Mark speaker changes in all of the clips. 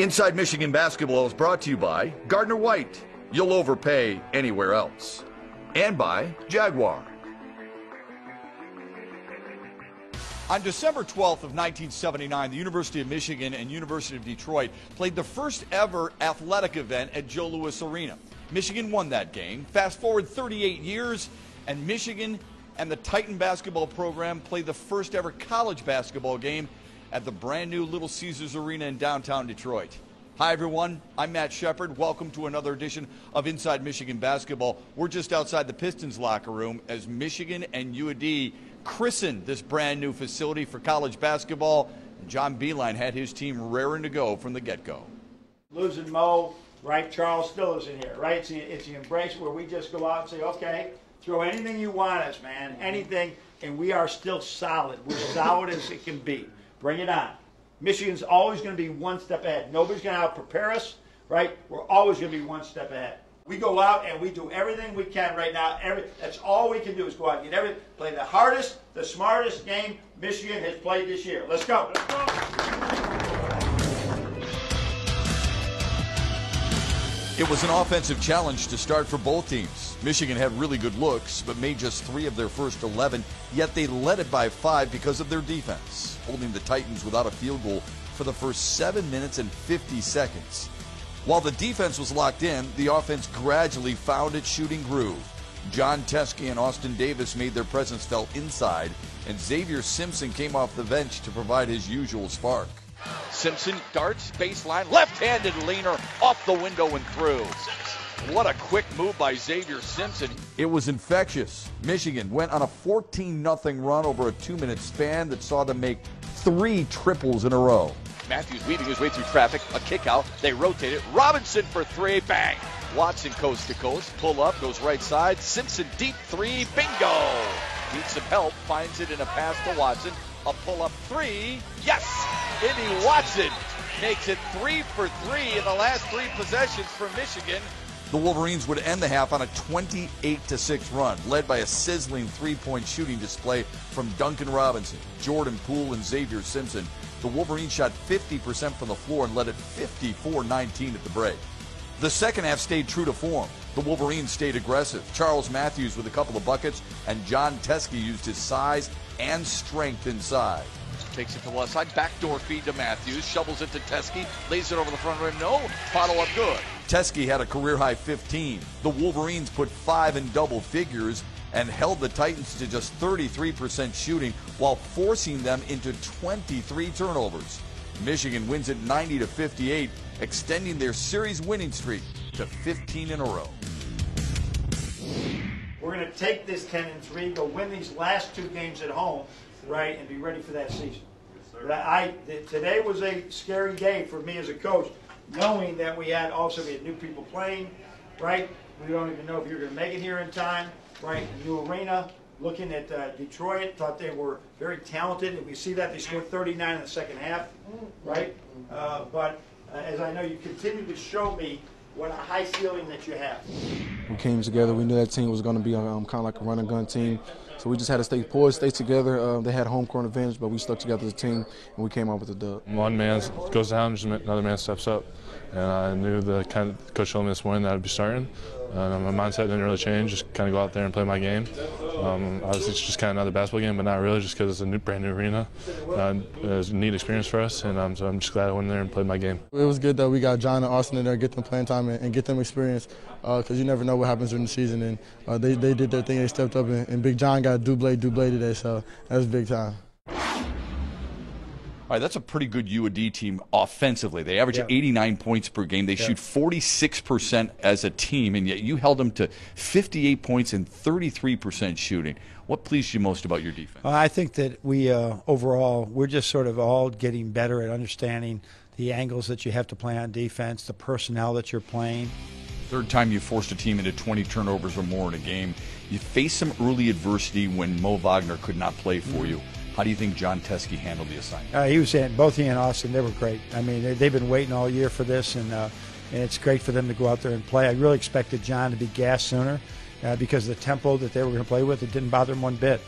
Speaker 1: Inside Michigan Basketball is brought to you by Gardner White. You'll overpay anywhere else. And by Jaguar. On December 12th of 1979, the University of Michigan and University of Detroit played the first ever athletic event at Joe Louis Arena. Michigan won that game. Fast forward 38 years, and Michigan and the Titan basketball program played the first ever college basketball game at the brand new Little Caesars Arena in downtown Detroit. Hi everyone, I'm Matt Shepard. Welcome to another edition of Inside Michigan Basketball. We're just outside the Pistons locker room as Michigan and UAD christened this brand new facility for college basketball. John Beilein had his team raring to go from the get-go.
Speaker 2: Losing Mo, right? Charles still is in here, right? It's the embrace where we just go out and say, okay, throw anything you want us, man, anything, and we are still solid. We're solid as it can be. Bring it on. Michigan's always going to be one step ahead. Nobody's going to out-prepare us, right? We're always going to be one step ahead. We go out and we do everything we can right now. That's all we can do is go out and get play the hardest, the smartest game Michigan has played this year. Let's go. Let's go.
Speaker 1: It was an offensive challenge to start for both teams. Michigan had really good looks, but made just 3 of their first 11, yet they led it by 5 because of their defense, holding the Titans without a field goal for the first 7 minutes and 50 seconds. While the defense was locked in, the offense gradually found its shooting groove. Jon Teske and Austin Davis made their presence felt inside, and Xavier Simpson came off the bench to provide his usual spark.
Speaker 3: Simpson darts, baseline, left-handed leaner, off the window and through. What a quick move by Xavier Simpson.
Speaker 1: It was infectious. Michigan went on a 14-0 run over a 2-minute span that saw them make 3 triples in a row.
Speaker 3: Matthews weaving his way through traffic, a kick out, they rotate it, Robinson for 3, bang! Watson coast to coast, pull up, goes right side, Simpson deep 3, bingo! Needs some help, finds it in a pass to Watson, a pull-up 3, yes! Indy Watson makes it 3 for 3 in the last 3 possessions for Michigan.
Speaker 1: The Wolverines would end the half on a 28-6 run, led by a sizzling 3-point shooting display from Duncan Robinson, Jordan Poole, and Xavier Simpson. The Wolverines shot 50% from the floor and led it 54-19 at the break. The second half stayed true to form. The Wolverines stayed aggressive. Charles Matthews with a couple of buckets, and Jon Teske used his size and strength inside.
Speaker 3: Takes it to the left side, backdoor feed to Matthews, shovels it to Teske, lays it over the front rim, no, follow-up good.
Speaker 1: Teske had a career-high 15. The Wolverines put 5 in double figures and held the Titans to just 33% shooting while forcing them into 23 turnovers. Michigan wins it 90-58, extending their series winning streak to 15 in a row.
Speaker 2: We're going to take this 10-3, go win these last 2 games at home, right, and be ready for that season. Today was a scary day for me as a coach, knowing that we had new people playing, right? We don't even know if you're going to make it here in time, right? A new arena. Looking at Detroit, thought they were very talented, and we see that they scored 39 in the second half, right? But as I know, you continue to show me what a high ceiling that you have.
Speaker 4: We came together. We knew that team was going to be kind of like a run-and-gun team. So we just had to stay poised, stay together. They had home court advantage, but we stuck together as a team, and we came out with a dub.
Speaker 5: One man goes down, just another man steps up. And I knew the kind of coach told me this morning that I'd be starting. My mindset didn't really change, just kind of go out there and play my game. Obviously, it's just kind of another basketball game, but not really, just because it's a brand new arena. It was a neat experience for us, and so I'm just glad I went in there and played my game.
Speaker 4: It was good that we got John and Austin in there, get them playing time and get them experience, because you never know what happens during the season. And they did their thing, they stepped up, and Big John got a double today, so that was big time.
Speaker 1: All right, that's a pretty good UAD team offensively. They average 89 points per game. They shoot 46% as a team, and yet you held them to 58 points and 33% shooting. What pleased you most about your defense?
Speaker 6: I think that we overall, we're just sort of all getting better at understanding the angles that you have to play on defense, the personnel that you're playing.
Speaker 1: Third time you forced a team into 20 turnovers or more in a game. You faced some early adversity when Mo Wagner could not play for you. How do you think Jon Teske handled the assignment?
Speaker 6: He was saying both he and Austin, they were great. I mean, they've been waiting all year for this, and it's great for them to go out there and play. I really expected John to be gassed sooner because of the tempo that they were going to play with. It didn't bother him one bit.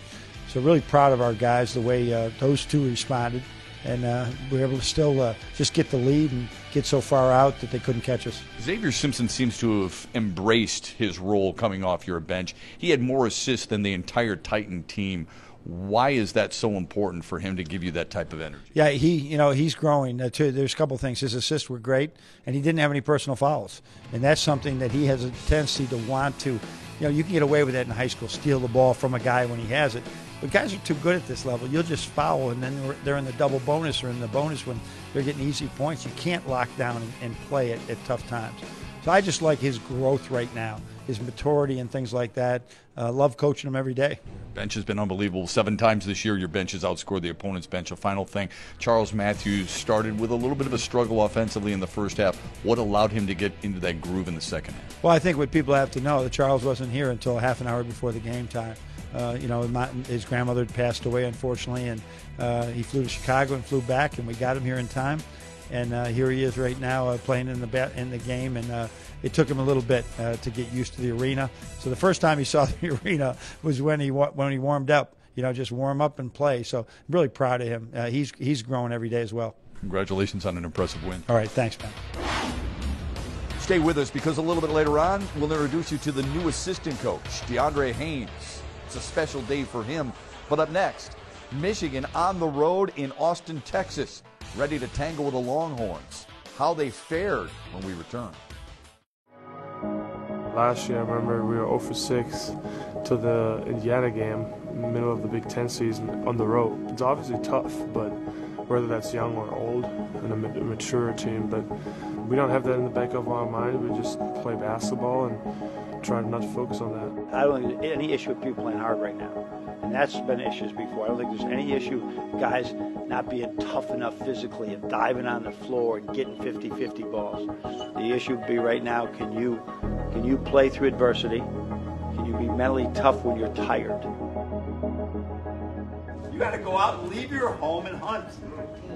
Speaker 6: So really proud of our guys, the way those two responded. And we were able to still just get the lead and get so far out that they couldn't catch us.
Speaker 1: Xavier Simpson seems to have embraced his role coming off your bench. He had more assists than the entire Titan team. Why is that so important for him to give you that type of energy?
Speaker 6: Yeah, he's growing. There's a couple things. His assists were great, and he didn't have any personal fouls. And that's something that he has a tendency to want to, you can get away with that in high school, steal the ball from a guy when he has it. But guys are too good at this level. You'll just foul, and then they're in the double bonus or in the bonus when they're getting easy points. You can't lock down and play it at tough times. So I just like his growth right now, his maturity and things like that. Love coaching him every day.
Speaker 1: Bench has been unbelievable. 7 times this year, your bench has outscored the opponent's bench. A final thing, Charles Matthews started with a little bit of a struggle offensively in the first half. What allowed him to get into that groove in the second half?
Speaker 6: Well, I think what people have to know, that Charles wasn't here until half an hour before the game time. His grandmother had passed away, unfortunately, and he flew to Chicago and flew back, and we got him here in time. And here he is right now playing in the game, and it took him a little bit to get used to the arena. So the first time he saw the arena was when he warmed up. Just warm up and play. So I'm really proud of him. He's growing every day as well.
Speaker 1: Congratulations on an impressive win.
Speaker 6: All right, thanks, man.
Speaker 1: Stay with us, because a little bit later on, we'll introduce you to the new assistant coach, DeAndre Haynes. It's a special day for him. But up next, Michigan on the road in Austin, Texas, ready to tangle with the Longhorns. How they fared when we return.
Speaker 7: Last year, I remember we were 0 for 6 to the Indiana game, in the middle of the Big Ten season, on the road. It's obviously tough, but whether that's young or old, and a mature team, but we don't have that in the back of our mind. We just play basketball and try not to focus on that.
Speaker 2: I don't think there's any issue with people playing hard right now. And that's been issues before. I don't think there's any issue guys not being tough enough physically and diving on the floor and getting 50-50 balls. The issue would be right now, can you play through adversity? Can you be mentally tough when you're tired? You got to go out and leave your home and hunt.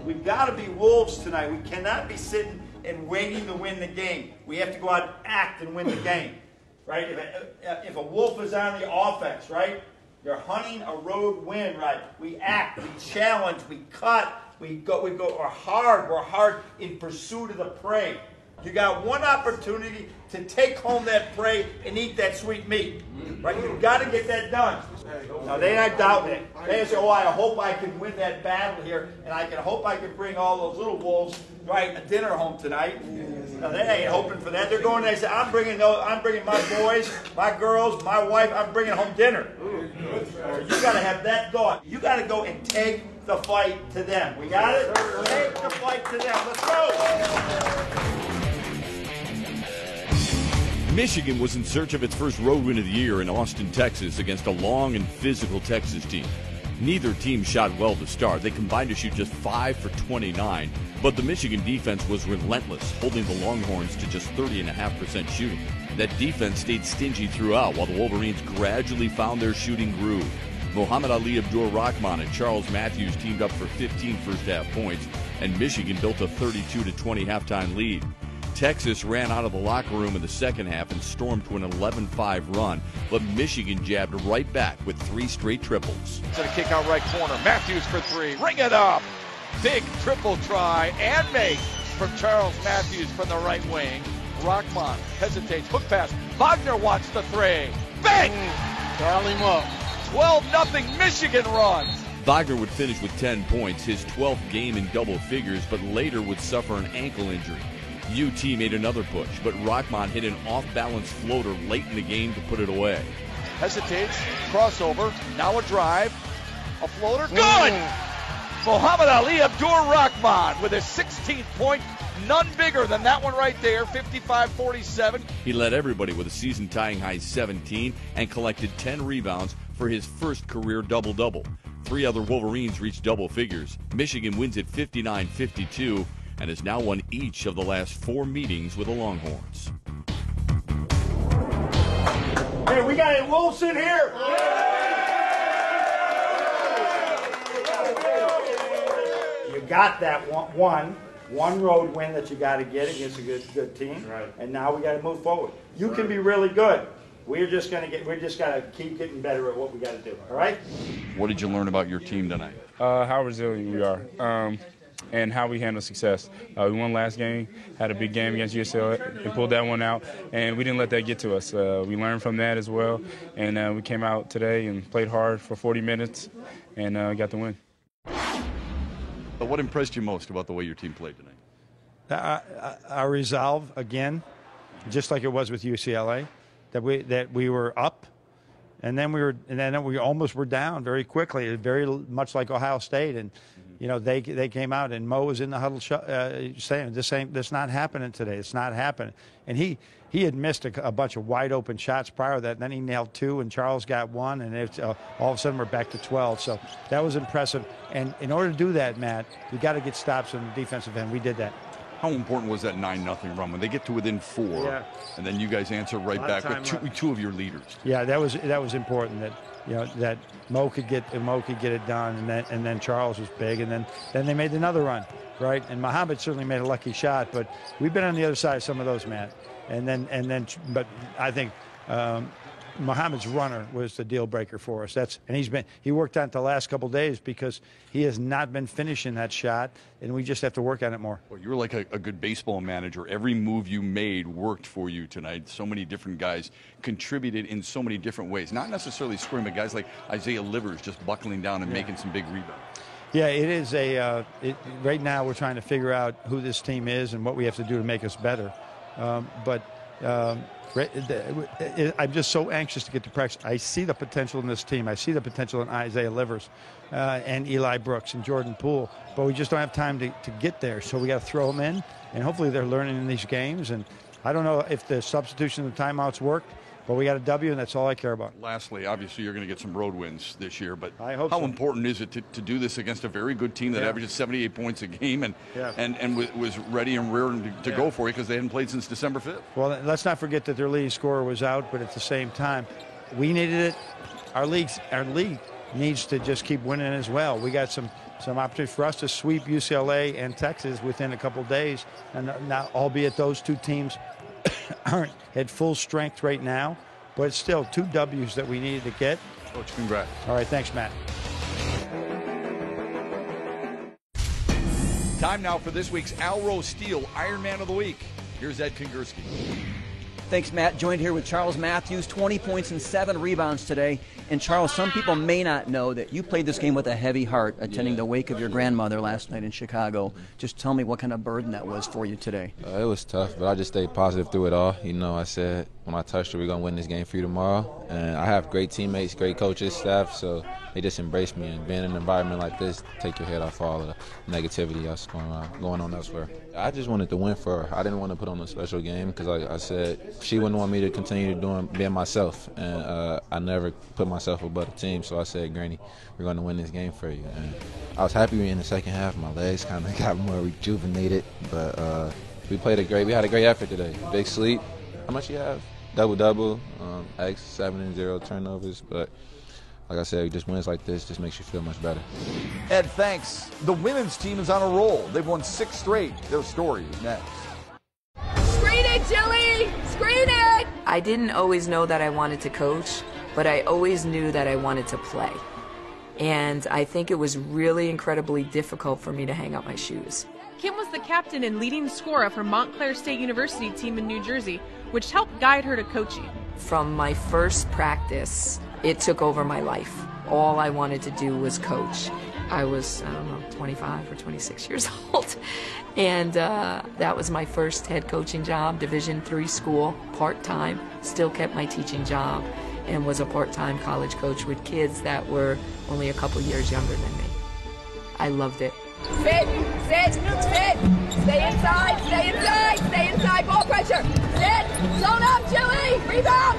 Speaker 2: We've got to be wolves tonight. We cannot be sitting and waiting to win the game. We have to go out and act and win the game, right? If a wolf is on the offense, right? You're hunting a road win, right? We act, we challenge, we cut, we're hard in pursuit of the prey. You got one opportunity to take home that prey and eat that sweet meat, right? You've got to get that done. Now, they ain't doubting it. They say, I hope I can win that battle here, and I hope I can bring all those little wolves, right, a dinner home tonight. Now, they ain't hoping for that. They're going there and say, I'm bringing my boys, my girls, my wife, I'm bringing home dinner. So you got to have that thought. You got to go and take the fight to them. We got it? Take the fight to them. Let's go.
Speaker 1: Michigan was in search of its first road win of the year in Austin, Texas, against a long and physical Texas team. Neither team shot well to start. They combined to shoot just 5 for 29, but the Michigan defense was relentless, holding the Longhorns to just 30.5% shooting. That defense stayed stingy throughout, while the Wolverines gradually found their shooting groove. Muhammad Ali Abdur-Rahman and Charles Matthews teamed up for 15 first-half points, and Michigan built a 32-20 halftime lead. Texas ran out of the locker room in the second half and stormed to an 11-5 run, but Michigan jabbed right back with 3 straight triples.
Speaker 3: To the kick out right corner, Matthews for 3, ring it up. Big triple try and make from Charles Matthews from the right wing. Rahman hesitates, hook pass. Wagner wants the 3. Bang!
Speaker 8: Dial him up.
Speaker 3: 12-0 Michigan run.
Speaker 1: Wagner would finish with 10 points, his 12th game in double figures, but later would suffer an ankle injury. UT made another push, but Rahman hit an off-balance floater late in the game to put it away.
Speaker 3: Hesitates, crossover, now a drive, a floater, good! Muhammad Ali Abdur-Rahman with his 16th point, none bigger than that one right there, 55-47.
Speaker 1: He led everybody with a season-tying high 17 and collected 10 rebounds for his first career double-double. 3 other Wolverines reached double figures. Michigan wins at 59-52 and has now won each of the last 4 meetings with the Longhorns.
Speaker 2: Hey, we got any wolves in here? You got that one road win that you got to get against a good team, right? And now we got to move forward. You can be really good. We're just got to keep getting better at what we got to do. All right?
Speaker 1: What did you learn about your team tonight?
Speaker 8: How resilient we are. and how we handle success. We won last game, had a big game against UCLA, and pulled that one out, and we didn't let that get to us. We learned from that as well, and we came out today and played hard for 40 minutes and got the win.
Speaker 1: What impressed you most about the way your team played tonight?
Speaker 6: Our resolve, again, just like it was with UCLA, that we were up, and then we almost were down very quickly, very much like Ohio State. And they came out, and Mo was in the huddle saying, "This not happening today. It's not happening." And he had missed a bunch of wide open shots prior to that. And then he nailed 2, and Charles got 1, and all of a sudden we're back to 12. So that was impressive. And in order to do that, Matt, you got to get stops on the defensive end. We did that.
Speaker 1: How important was that 9-0 run when they get to within 4, and then you guys answer right back with two of your leaders?
Speaker 6: Yeah, that was important that Mo could get it done, and then Charles was big, and then they made another run, right? And Muhammad certainly made a lucky shot, but we've been on the other side of some of those, Matt. But I think Muhammad's runner was the deal breaker for us. And he worked on it the last couple of days because he has not been finishing that shot, and we just have to work on it more.
Speaker 1: Well, you were like a good baseball manager. Every move you made worked for you tonight. So many different guys contributed in so many different ways. Not necessarily scoring, but guys like Isaiah Livers just buckling down and making some big rebounds.
Speaker 6: Yeah, it is right now we're trying to figure out who this team is and what we have to do to make us better. I'm just so anxious to get to practice. I see the potential in this team. I see the potential in Isaiah Livers and Eli Brooks and Jordan Poole, but we just don't have time to get there. So we got to throw them in, and hopefully they're learning in these games. And I don't know if the substitution and the timeouts worked, but we got a W, and that's all I care about.
Speaker 1: Lastly, obviously you're going to get some road wins this year, but
Speaker 6: I hope
Speaker 1: how
Speaker 6: so.
Speaker 1: important is it to do this against a very good team that averages 78 points a game and was ready and rearing to go for you because they hadn't played since December 5th?
Speaker 6: Well, let's not forget that their leading scorer was out, but at the same time, we needed it. Our league needs to just keep winning as well. We got some opportunity for us to sweep UCLA and Texas within a couple of days, and now, albeit those two teams aren't at full strength right now, but it's still 2 W's that we needed to get.
Speaker 1: Coach, congrats.
Speaker 6: All right, thanks, Matt.
Speaker 1: Time now for this week's Alro Steel Ironman of the Week. Here's Ed Kongursky.
Speaker 9: Thanks, Matt. Joined here with Charles Matthews, 20 points and 7 rebounds today. And Charles, some people may not know that you played this game with a heavy heart, attending the wake of your grandmother last night in Chicago. Just tell me what kind of burden that was for you today.
Speaker 10: It was tough, but I just stayed positive through it all. I said when I touched her, we're going to win this game for you tomorrow. And I have great teammates, great coaches, staff, so they just embrace me. And being in an environment like this, take your head off all of the negativity that's going on elsewhere. I just wanted to win for her. I didn't want to put on a special game because, like I said, she wouldn't want me to continue being myself. And I never put myself above the team, so I said, Granny, we're going to win this game for you. And I was happy in the second half. My legs kind of got more rejuvenated, but we had a great effort today. Big sleep. How much you have? Double-double, X, 7 and 0 turnovers, but like I said, just wins like this just makes you feel much better.
Speaker 1: Ed, thanks. The women's team is on a roll. They've won 6 straight. Their story is next.
Speaker 11: Screen it, Jilly! Screen it! I didn't always know that I wanted to coach, but I always knew that I wanted to play. And I think it was really incredibly difficult for me to hang up my shoes.
Speaker 12: Kim was the captain and leading scorer for Montclair State University team in New Jersey, which helped guide her to coaching.
Speaker 11: From my first practice, it took over my life. All I wanted to do was coach. I was, 25 or 26 years old. And that was my first head coaching job, Division III school, part-time. Still kept my teaching job and was a part-time college coach with kids that were only a couple years younger than me. I loved it.
Speaker 13: Sit, stay inside, ball pressure. Sit, zone up, Julie, rebound.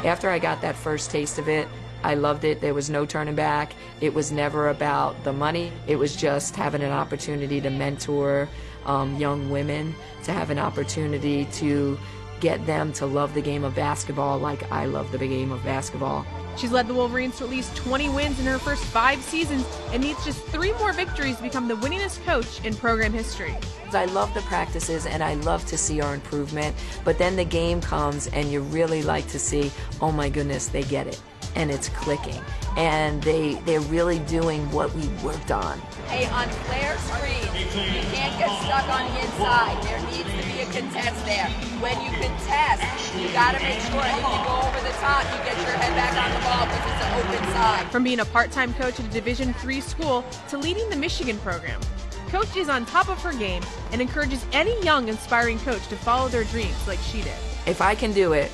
Speaker 11: After I got that first taste of it, I loved it. There was no turning back. It was never about the money. It was just having an opportunity to mentor young women, to have an opportunity to get them to love the game of basketball like I love the game of basketball.
Speaker 12: She's led the Wolverines to at least 20 wins in her first 5 seasons and needs just 3 more victories to become the winningest coach in program history.
Speaker 11: I love the practices and I love to see our improvement, but then the game comes and you really like to see, oh my goodness, they get it. and it's clicking. And they're really doing what we worked on.
Speaker 13: Hey, on flare screens, you can't get stuck on the inside. There needs to be a contest there. When you contest, you got to make sure if you go over the top, you get your head back on the ball because it's an open side.
Speaker 12: From being a part-time coach at a Division III school to leading the Michigan program, Coach is on top of her game and encourages any young, inspiring coach to follow their dreams like she did.
Speaker 11: If I can do it,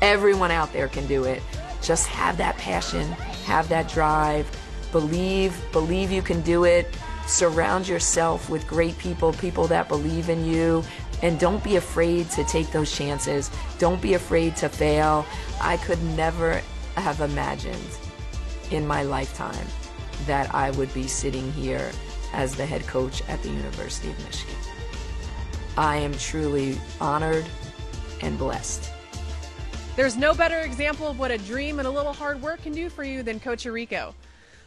Speaker 11: everyone out there can do it. Just have that passion, have that drive, believe you can do it. Surround yourself with great people, people that believe in you, and don't be afraid to take those chances. Don't be afraid to fail. I could never have imagined in my lifetime that I would be sitting here as the head coach at the University of Michigan. I am truly honored and blessed.
Speaker 12: There's no better example of what a dream and a little hard work can do for you than Coach Arico.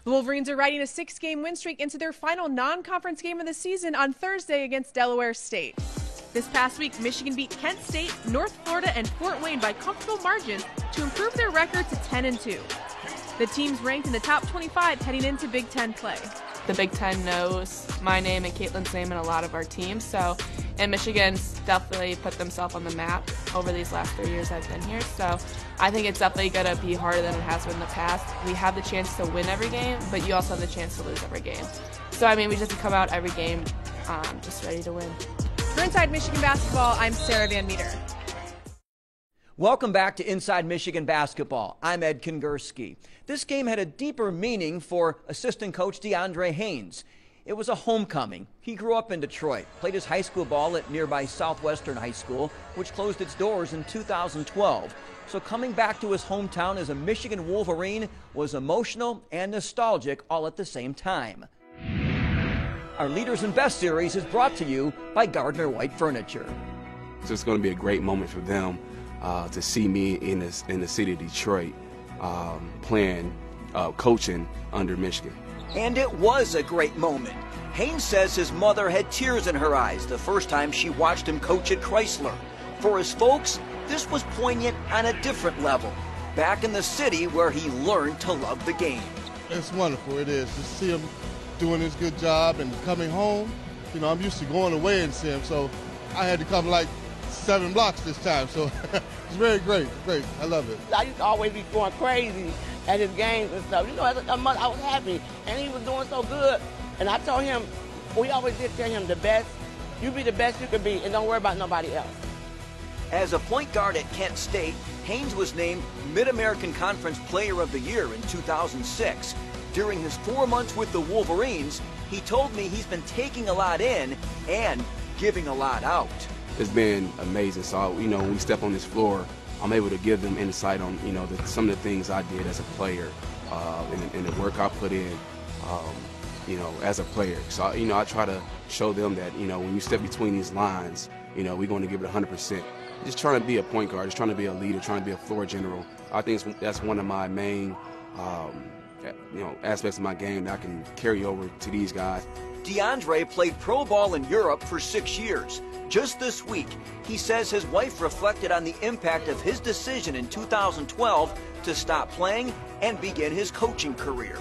Speaker 12: The Wolverines are riding a 6-game win streak into their final non-conference game of the season on Thursday against Delaware State. This past week, Michigan beat Kent State, North Florida, and Fort Wayne by comfortable margins to improve their record to 10-2. The team's ranked in the top 25 heading into Big Ten play.
Speaker 14: The Big Ten knows my name and Caitlin's name and a lot of our teams, and Michigan's definitely put themselves on the map over these last 3 years I've been here, so I think it's definitely going to be harder than it has been in the past. We have the chance to win every game, but you also have the chance to lose every game. So, I mean, we just come out every game just ready to win.
Speaker 12: For Inside Michigan Basketball, I'm Sarah Van Meter.
Speaker 9: Welcome back to Inside Michigan Basketball. I'm Ed Kingursky. This game had a deeper meaning for assistant coach DeAndre Haynes. It was a homecoming. He grew up in Detroit, played his high school ball at nearby Southwestern High School, which closed its doors in 2012. So coming back to his hometown as a Michigan Wolverine was emotional and nostalgic all at the same time. Our Leaders and Best series is brought to you by Gardner White Furniture.
Speaker 15: So it's going to be a great moment for them to see me in the city of Detroit coaching under Michigan.
Speaker 9: And it was a great moment. Haynes says his mother had tears in her eyes the first time she watched him coach at Chrysler. For his folks, this was poignant on a different level, back in the city where he learned to love the game.
Speaker 16: It's wonderful, it is, to see him doing his good job and coming home. You know, I'm used to going away and see him, so I had to come like 7 blocks this time, so it's very great. I love it.
Speaker 17: I used to always be going crazy at his games and stuff. You know, as a mother, I was happy, and he was doing so good. And I told him, we always did tell him, the best, you be the best you can be, and don't worry about nobody else.
Speaker 9: As a point guard at Kent State, Haynes was named Mid-American Conference Player of the Year in 2006. During his 4 months with the Wolverines, he told me he's been taking a lot in and giving a lot out.
Speaker 15: It's been amazing. So, you know, when we step on this floor, I'm able to give them insight on, you know, some of the things I did as a player and the work I put in, you know, as a player. So, you know, I try to show them that, you know, when you step between these lines, you know, we're going to give it 100%. Just trying to be a point guard, just trying to be a leader, trying to be a floor general. I think that's one of my main, you know, aspects of my game that I can carry over to these guys.
Speaker 9: DeAndre played pro ball in Europe for 6 years. Just this week, he says his wife reflected on the impact of his decision in 2012 to stop playing and begin his coaching career.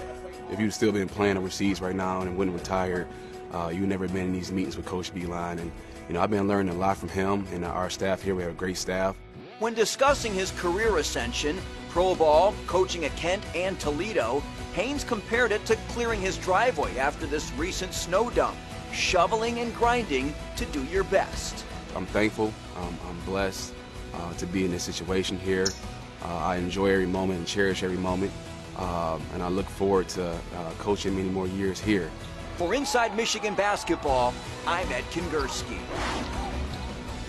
Speaker 15: If you'd still been playing overseas right now and wouldn't retire, you'd never been in these meetings with Coach Beilein. And, you know, I've been learning a lot from him and our staff here. We have a great staff.
Speaker 9: When discussing his career ascension, pro ball, coaching at Kent and Toledo, Haynes compared it to clearing his driveway after this recent snow dump, shoveling and grinding to do your best.
Speaker 15: I'm thankful, I'm blessed to be in this situation here. I enjoy every moment and cherish every moment, and I look forward to coaching many more years here.
Speaker 9: For Inside Michigan Basketball, I'm Ed Kingursky.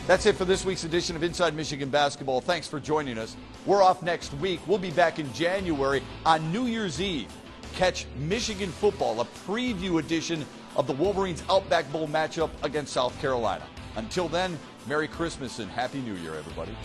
Speaker 1: That's it for this week's edition of Inside Michigan Basketball. Thanks for joining us. We're off next week. We'll be back in January on New Year's Eve. Catch Michigan football, a preview edition of the Wolverines Outback Bowl matchup against South Carolina. Until then, Merry Christmas and Happy New Year, everybody.